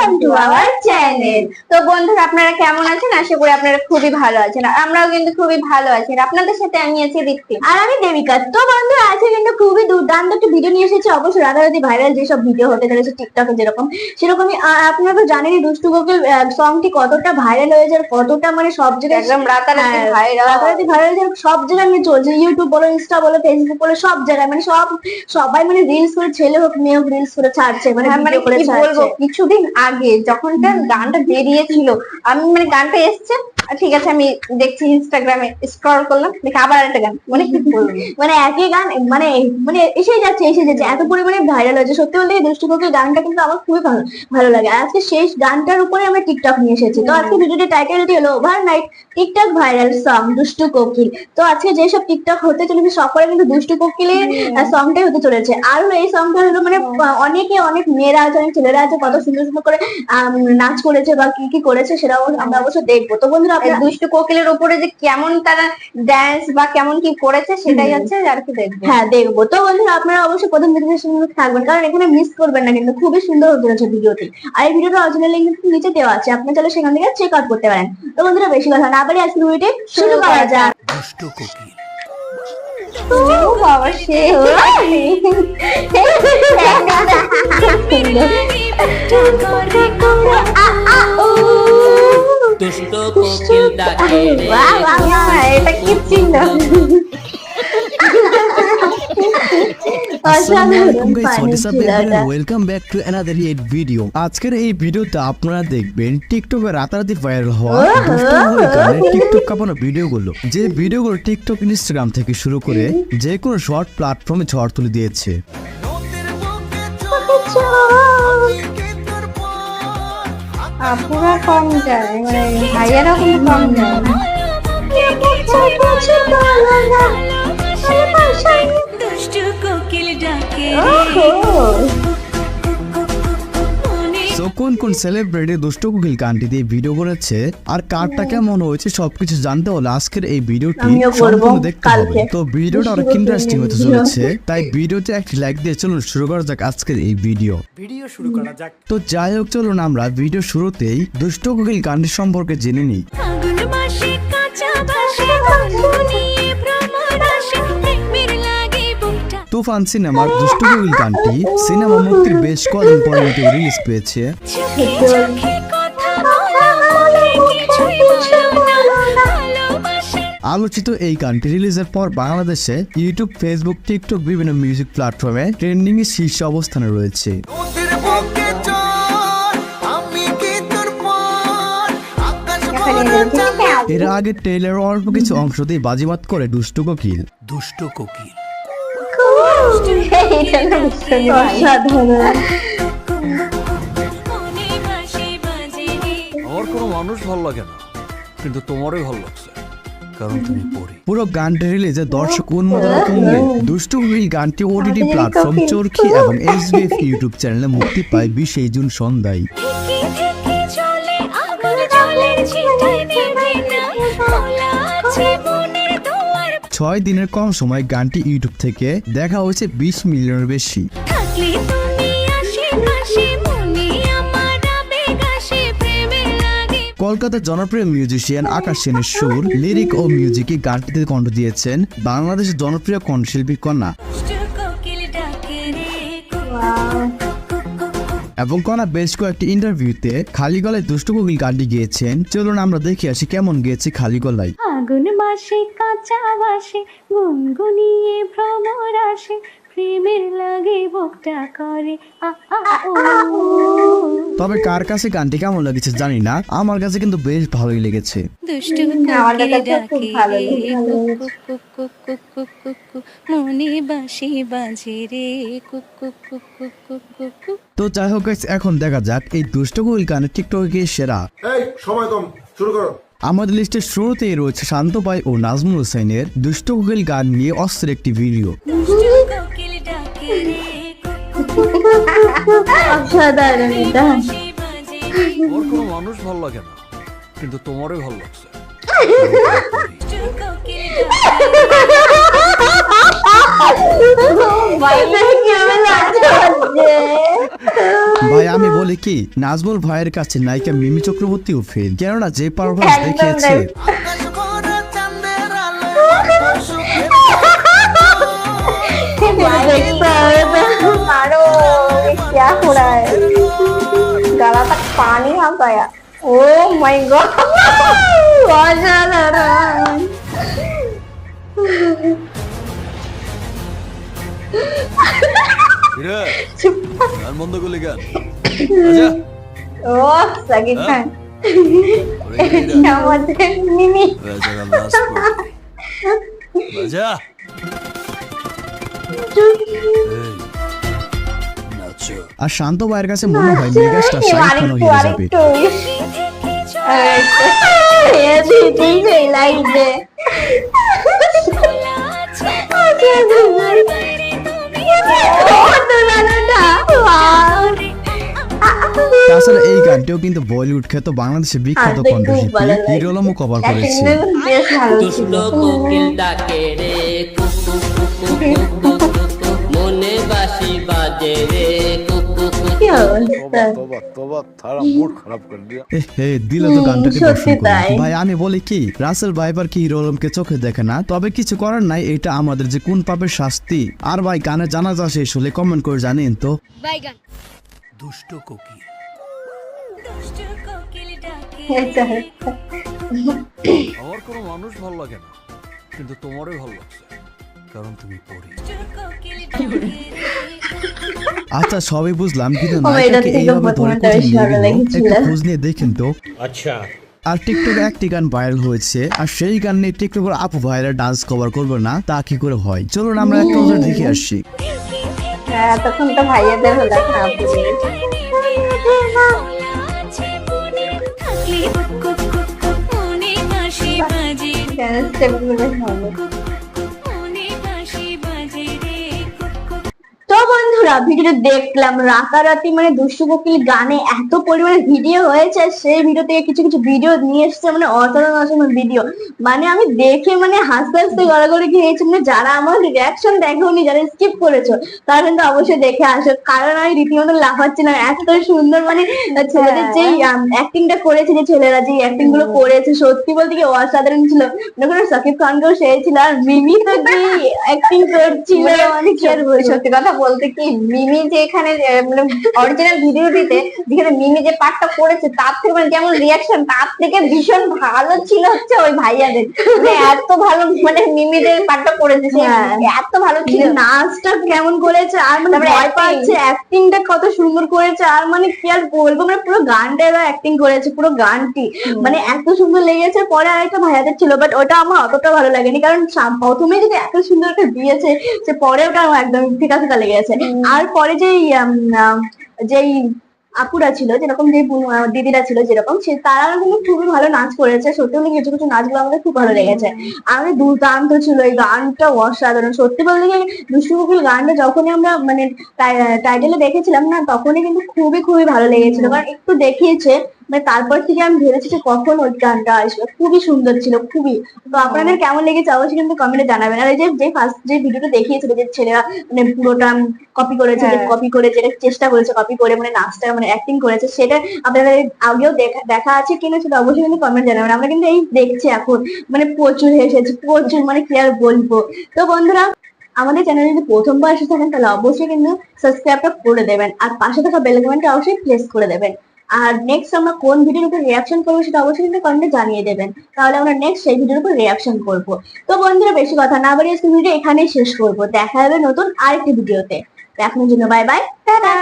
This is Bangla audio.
Welcome to our channel. তো বন্ধুরা, আপনারা কেমন আছেন? আশা করি আপনারা খুবই ভালো আছেন। আমরাও কিন্তু খুবই ভালো আছি। আপনাদের সাথে আমি আছি দীপ্তি আর আমি দেবিকা। তো বন্ধুরা, আজকে কিন্তু খুবই দুর্দান্ত একটা ভিডিও নিয়ে এসেছি। অবশ্যই রাতারাতি ভাইরাল যেসব ভিডিও হতে চলেছে টিকটকে যেরকম, সেরকমই আপনারা তো জানেনই দুষ্টু কোকিল সংটি কতটা ভাইরাল হয়েছে, আর কতটা মানে সব জায়গায় একদম রাতারাতি ভাইরাল সব জায়গায় নিয়ে চলছে। ইউটিউব বলো, ইনস্টা বলো, ফেসবুক বলো, সব জায়গায় মানে সবাই মানে রিলস করে, ছেলে হোক মেয়ে হোক রিলস করে ছাড়ছে, মানে ভিডিও করে কি বলবো, ছাড়ছে। কিছুদিন আগে যখন গানটা বেরিয়েছিল, আমি মানে গানটা এসছে, ঠিক আছে আমি দেখছি ইনস্টাগ্রামে স্ক্রল করলাম, দেখি আবার একটা গান, মানে কি বলবো, মানে একই গান মানে মানে এসে যাচ্ছে এত পরিমাণে ভাইরাল হয়েছে। সত্যি বলতে দুষ্টু কোকিল গানটা কিন্তু আমার খুবই ভালো লাগে। আর আজকে শেষ গানটার উপরে আমরা টিকটক নিয়ে এসেছি। তো আজকে ভিডিওটির টাইটেলটি হলো ওভারনাইট টিকটক ভাইরাল সং দুষ্টু কোকিল। তো আজকে যেসব টিকটক হতে চলেছে সবকটা কিন্তু দুষ্টু কোকিলের সংটাই হতে চলেছে। আর হলো এই সংটা হলো মানে অনেক মেয়েরা আছে, অনেক ছেলেরা আছে, কত সুন্দর সুন্দর করে নাচ করেছে বা কি কি করেছে সেটাও আমরা অবশ্যই দেখবো। তো বন্ধুরা, দুষ্টু কোকিলের উপরে যে কেমন তারা ড্যান্স বা কেমন কি করেছে সেটাই হচ্ছে আর কি দেখবো। হ্যাঁ, দেখবো। তো বন্ধুরা, আপনারা অবশ্যই প্রথম ভিডিওর সঙ্গে থাকবেন, কারণ এখানে মিস করবেন না, কিন্তু খুবই সুন্দর হতে চলেছে ভিডিওটি। আর এই ভিডিওটা অরিজিনাল লিংক কিন্তু নিচে দেওয়া আছে, আপনি চাইলে সেখান থেকে চেক আউট করতে পারেন। তো বন্ধুরা, বেশি কথা না বলে আজকের ভিডিওটি শুরু করা যাক। দুষ্টু কোকিল। ও বাবা, সে দুষ্টু কোকিল ডাকে রে। এটা কি চিহ্ন? Welcome back to another it video. আজকের এই ভিডিওতে আপনারা দেখবেন টিকটকে রাতারাতি ভাইরাল হওয়া টিকটক কাঁপানো ভিডিওগুলো, যে ভিডিওগুলো টিকটক, ইনস্টাগ্রাম থেকে শুরু করে যে কোনো শর্ট প্ল্যাটফর্মে ঝড় তুলে দিয়েছে। আপুরা কম যায়, মানে ভাইয়ারা কিন্তু কম যায় না। দুষ্টু কোকিল ডাকে তো কোন সেলিব্রিটি দুষ্টু কোকিল গানটি দিয়ে ভিডিও করেছে আর কারটা কেমন হয়েছে সবকিছু জানতে হলে আজকের এই ভিডিওটি সম্পূর্ণ দেখতে হবে। তো ভিডিওটা অনেক ইন্টারেস্টিং হতে চলেছে, তাই ভিডিওতে একটি লাইক দিয়ে চলুন শুরু করা যাক আজকের এই ভিডিও শুরু করা যাক। তো যাই হোক, চলুন আমরা ভিডিও শুরুতেই দুষ্টু কোকিল গানটি সম্পর্কে জেনে নিই। ফাগুন মাসে কাঁচা বাসে গুনগুনিয়ে ভ্রমর আসে প্রেমের লাগে বুকটা। তুফান সিনেমার দুষ্টু কোকিল গানটি সিনেমা মুক্তির বেশ কদিন পর রিলিজ পেয়েছে। চোখে চোখে কথা বলে কিছুই বলো না ভালোবাসা। আলোচিত এই গানটি রিলিজের পর বাংলাদেশে ইউটিউব, ফেসবুক, টিকটক বিভিন্ন মিউজিক প্ল্যাটফর্মে ট্রেন্ডিং এর শীর্ষ অবস্থানে রয়েছে। এর আগে ট্রেইলার অল্প কিছু অংশ দিয়ে বাজিমাত করে দুষ্টু কোকিল। দুষ্টু কোকিল। মনে বাসি বাজে রে। আমার কোনো মানুষ ভালো লাগে না, কিন্তু তোমারই ভালো লাগছে, কারণ তুমি পড়ি। পুরো গানটি রিলিজে দর্শক উন্মাদনা তুঙ্গে। দুষ্টু কোকিল গানটি ওটিটি প্ল্যাটফর্ম চরকি এবং এসবিএফ ইউটিউব চ্যানেলে মুক্তি পায় 20 জুন সন্ধ্যায়। থেকে থেকে চলে আগুন জলের ছিটায় নেভে না খোলা আছে মনের দুয়ার। 6 দিনের কম সময় গানটি ইউটিউব থেকে দেখা হয়েছে 20 মিলিয়নের বেশি। থাকলে তুমি আশেপাশে মনে আমার আবেগ আসে প্রেমে লাগে। কলকাতার জনপ্রিয় মিউজিশিয়ান আকাশ সেনের সুর, লিরিক ও মিউজিকে গানটিতে কণ্ঠ দিয়েছেন বাংলাদেশের জনপ্রিয় কণ্ঠশিল্পী কণা। দুষ্টু কোকিল ডাকে রে এবং কণা বেশ কয়েকটি ইন্টারভিউতে খালি গলায় দুষ্টু কোকিল গানটি গেয়েছেন। চলুন আমরা দেখে আসি কেমন গেয়েছে খালি গলায়। আগুন মাসে কাঁচা বাসে গুনগুনিয়ে ভ্রমর আসে প্রেমের লাগে বুকটা করে আ আ ও। তবে কার কাছে গানটি কেমন লেগেছে জানি না, আমার কাছে কিন্তু বেশ ভালোই লেগেছে। দুষ্টু আমার কোকিল কাছে খুব ডাকে ভালো রে লেগেছে। Cook cook cook cook cook cook cook মনে বাসি বাজে রে cook cook cook cook cook cook cook. তো যাই হোক guys, এখন দেখা যাক এই দুষ্টু কোকিল গানের টিকটকে কে সেরা। এই সময় কম, শুরু করো। আমাদের লিস্টের শুরুতেই রয়েছে শান্ত পাই ও নাজমুল হোসেনের দুষ্টু কোকিল গান নিয়ে অস্থির একটি ভিডিও। দুষ্টু কোকিল ডাকে রে অসাধারণ এটা। বাসি বাজে রে আমার কোনো মানুষ ভালো লাগে না, কিন্তু তোমারই ভালো লাগছে। দুষ্টু কোকিল ডাকে ভাই আমি বলি কি, নাজমুল ভাইয়ের কাছে নায়িকা মিমি চক্রবর্তীও ফেল, কেননা যে পারফরমেন্স একদম দেখিয়েছে मारो, ये क्या हो रहा है? गला तक पानी आ गया। ओह माय गॉड, অসাধারণ। কিরে গান বন্ধ করলি কেন? আচ্ছা ও সাকিব খান ওরে কিরে আমাদের মিমি। বেজা লাস্ট বাজা এই নাচো। আর শান্ত ভাইয়ের কাছে মনে হয় মেগাস্টার শাকিব খানও হেরে যাবে। আরেকটু ये दीदी से लाइक दे। তাছাড়া এই গানটিও কিন্তু বলিউড খ্যাত বাংলাদেশে বিখ্যাত কণ্ঠশিল্পী হিরো আলমও কভার করেছে। বেশ ভালো ছিল। কোকিল ডাকে রে কুকু কুকু কুকু কুকু, মনে বাঁশি বাজে রে কুকু কুকু। কি অবস্থা? হে দিলে তো গানটাকে সত্যি দর্শন করুন। তাই। ভাই আমি বলি কি, রাসেল ভাইবার কি হিরো আলমকে চোখে দেখে না, তবে কিছু করার নাই, এটা আমাদের যে কোন পাপের শাস্তি। আর ভাই গানে জানাজা শেষ হলে কমেন্ট করে জানেন তো। দুষ্ট কোকিল আচ্ছা, আমার কোনো মানুষ ভালো লাগে না, কিন্তু তোমারই ভালো লাগছে কারণ তুমি পড়ি। আচ্ছা সবই বুঝলাম, কিন্তু আমার এটার নায়িকাকে থেকে এইভাবে ধরে প্রথমটা কোথায় বেশি নিয়ে ভালো গেল লেগেছিল। একটু খোঁজ নিয়ে দেখেন তো। আর টিকটকে একটি গান ভাইরাল হয়েছে, আর সেই গান নিয়ে টিকটকের আপু ভাইরা ডান্স কভার করবে না, তা কি করে হয়? চলুন আমরা একটা নজর দেখে আসি। হ্যাঁ তখন তো ভাইয়াদের হলো খারাপ স্টেপ গুলো বেশ ভালো। তো বন্ধুরা ভিডিওটা দেখলাম, রাতারাতি মানে দুষ্টু কোকিল গানে এত পরিমাণে ভিডিও হয়েছে, সেই ভিডিও থেকে কিছু কিছু ভিডিও নিয়ে এসেছে, মানে অসাধারণ অসাধারণ ভিডিও। মানে আমি দেখে মানে হাসতে হাসতে গড়াগড়ি খেয়েছি। মানে যারা আমার রিয়াকশন দেখোনি, যারা স্কিপ করেছো, তারা কিন্তু অবশ্যই দেখে আসো, কারণ আমি রীতিমতো লাফাচ্ছিলাম, এত সুন্দর মানে ছেলেদের যেই অ্যাক্টিংটা করেছে, যে ছেলেরা যে অ্যাক্টিং গুলো করেছে, সত্যি বলতে কি অসাধারণ ছিল। মনে করো সাকিব খানকেও সেই ছিল, আর মিমি তো কি অ্যাক্টিং করছিল, মানে কি আর বলবো। সত্যি কথা বলতে কি, মিমি যে এখানে মানে অরিজিনাল ভিডিওটিতে যেখানে মিমি যে পার্টটা করেছে, তার থেকে মানে যেমন রিয়াকশন, তার থেকে ভীষণ ভালো ছিল হচ্ছে ওই ভাইয়াদের। মানে এত ভালো মানে মিমি যে পার্টটা করেছে সে এত ভালো ছিল। নাচটা কেমন করেছে, আর মানে তারপরে ভয় পাচ্ছে, অ্যাক্টিংটা কত সুন্দর করেছে, আর মানে কি আর বলবো, মানে পুরো গানটা এবার অ্যাক্টিং করেছে, পুরো গানটি মানে এত সুন্দর লেগেছে। পরে আরেকটা ভাইয়াদের ছিল, বাট ওটা আমার অতটা ভালো লাগেনি, কারণ প্রথমে যদি এত সুন্দর একটা দিয়েছে, সে পরে ওটা আমার একদম ফিকা ফিকা লেগেছে। আর পরে যেই আপুরা ছিল, যেরকম যে দিদিরা ছিল যেরকম, সে তারা কিন্তু খুবই ভালো নাচ করেছে। সত্যি বলতে কিছু কিছু নাচগুলো আমাদের খুব ভালো লেগেছে, আর দুর্দান্ত ছিল এই গানটা, অসাধারণ। সত্যি বলতে কি দুষ্টু কোকিল গানটা যখনই আমরা মানে টাইটেলে দেখেছিলাম না, তখনই কিন্তু খুবই খুবই ভালো লেগেছিল, কারণ একটু দেখিয়েছে, মানে তারপর থেকে আমি ভেবেছি যে কখন ওই গানটা আসবে। খুবই সুন্দর ছিল, খুবই। তো আপনাদের কেমন লেগেছে অবশ্যই কিন্তু কমেন্টে জানাবেন। আর এই যে ফার্স্ট যে ভিডিওটা দেখিয়েছিল, যে ছেলেরা মানে পুরোটা কপি করেছে, যে কপি করে যেটা চেষ্টা করেছে কপি করে মানে নাচটা মানে অ্যাক্টিং করেছে, সেটা আপনাদের আগেও দেখা আছে কিনা সেটা অবশ্যই কিন্তু কমেন্ট জানাবেন। আমরা কিন্তু এই দেখছি এখন, মানে প্রচুর হেসেছি, প্রচুর, মানে কি আর বলবো। তো বন্ধুরা আমাদের চ্যানেলে যদি প্রথমবার এসে থাকেন, তাহলে অবশ্যই কিন্তু সাবস্ক্রাইবটা করে দেবেন, আর পাশে থাকা বেল আইকনটা অবশ্যই প্রেস করে দেবেন। আর নেক্সট আমরা কোন ভিডিওর উপর রিয়াকশন করবো সেটা অবশ্যই কিন্তু কমেন্টে জানিয়ে দেবেন, তাহলে আমরা নেক্সট সেই ভিডিওর উপর রিয়াকশন করব। তো বন্ধুরা বেশি কথা না বাড়িয়ে আজকে ভিডিও এখানেই শেষ করব। দেখা হবে নতুন আরেকটি ভিডিওতে। এখনের জন্য বাই বাই, টাটা।